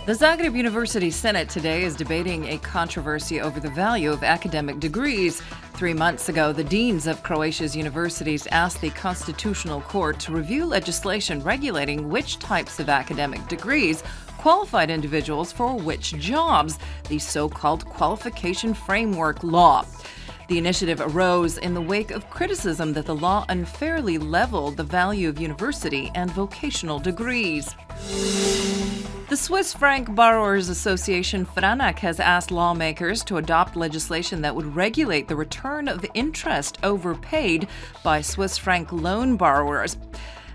The Zagreb University Senate today is debating a controversy over the value of academic degrees. 3 months ago, the deans of Croatia's universities asked the Constitutional Court to review legislation regulating which types of academic degrees qualified individuals for which jobs, the so-called Qualification Framework Law. The initiative arose in the wake of criticism that the law unfairly leveled the value of university and vocational degrees. The Swiss franc Borrowers Association Franak has asked lawmakers to adopt legislation that would regulate the return of interest overpaid by Swiss franc loan borrowers.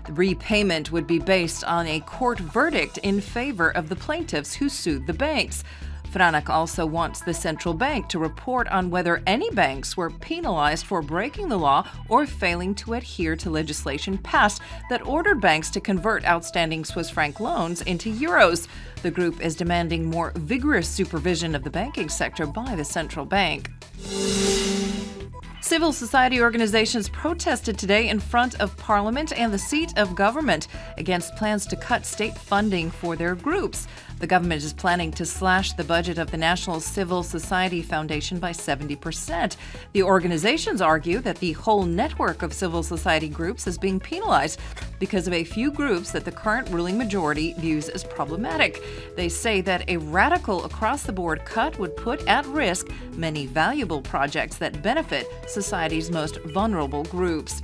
The repayment would be based on a court verdict in favor of the plaintiffs who sued the banks. Franak also wants the central bank to report on whether any banks were penalized for breaking the law or failing to adhere to legislation passed that ordered banks to convert outstanding Swiss franc loans into euros. The group is demanding more vigorous supervision of the banking sector by the central bank. Civil society organizations protested today in front of Parliament and the seat of government against plans to cut state funding for their groups. The government is planning to slash the budget of the National Civil Society Foundation by 70%. The organizations argue that the whole network of civil society groups is being penalized because of a few groups that the current ruling majority views as problematic. They say that a radical across-the-board cut would put at risk many valuable projects that benefit society's most vulnerable groups.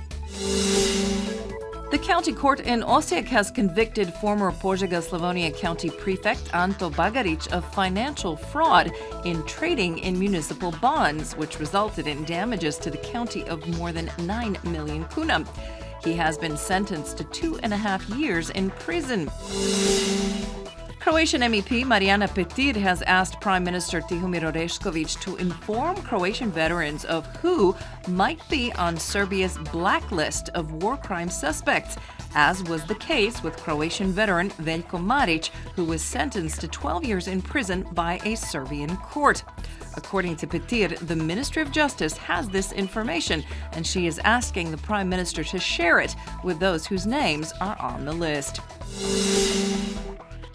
The county court in Osijek has convicted former Požega-Slavonia County Prefect Anto Bagaric of financial fraud in trading in municipal bonds, which resulted in damages to the county of more than 9 million kuna. He has been sentenced to 2.5 years in prison. Croatian MEP Marijana Petir has asked Prime Minister Tihomir Orešković to inform Croatian veterans of who might be on Serbia's blacklist of war crime suspects, as was the case with Croatian veteran Veljko Marić, who was sentenced to 12 years in prison by a Serbian court. According to Petir, the Ministry of Justice has this information, and she is asking the Prime Minister to share it with those whose names are on the list.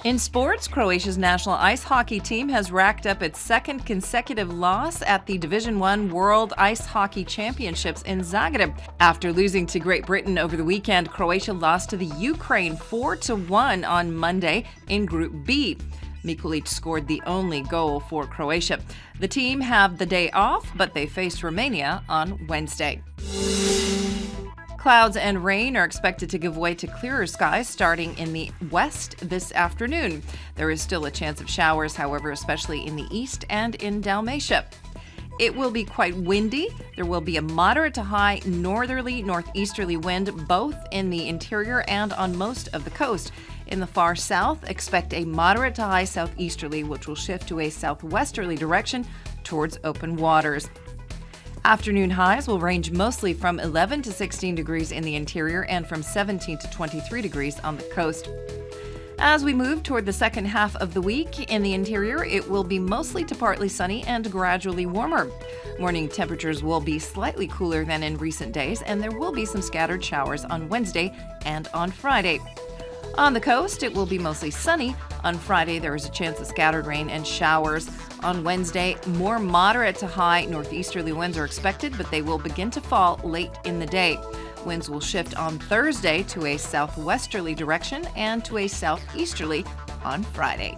In sports, Croatia's national ice hockey team has racked up its second consecutive loss at the Division I World Ice Hockey Championships in Zagreb. After losing to Great Britain over the weekend, Croatia lost to the Ukraine 4-1 on Monday in Group B. Mikulic scored the only goal for Croatia. The team have the day off, but they face Romania on Wednesday. Clouds and rain are expected to give way to clearer skies starting in the west this afternoon. There is still a chance of showers, however, especially in the east and in Dalmatia. It will be quite windy. There will be a moderate to high northeasterly wind both in the interior and on most of the coast. In the far south, expect a moderate to high southeasterly, which will shift to a southwesterly direction towards open waters. Afternoon highs will range mostly from 11 to 16 degrees in the interior and from 17 to 23 degrees on the coast. As we move toward the second half of the week, in the interior, it will be mostly to partly sunny and gradually warmer. Morning temperatures will be slightly cooler than in recent days, and there will be some scattered showers on Wednesday and on Friday. On the coast, it will be mostly sunny. On Friday, there is a chance of scattered rain and showers. On Wednesday, more moderate to high northeasterly winds are expected, but they will begin to fall late in the day. Winds will shift on Thursday to a southwesterly direction and to a southeasterly on Friday.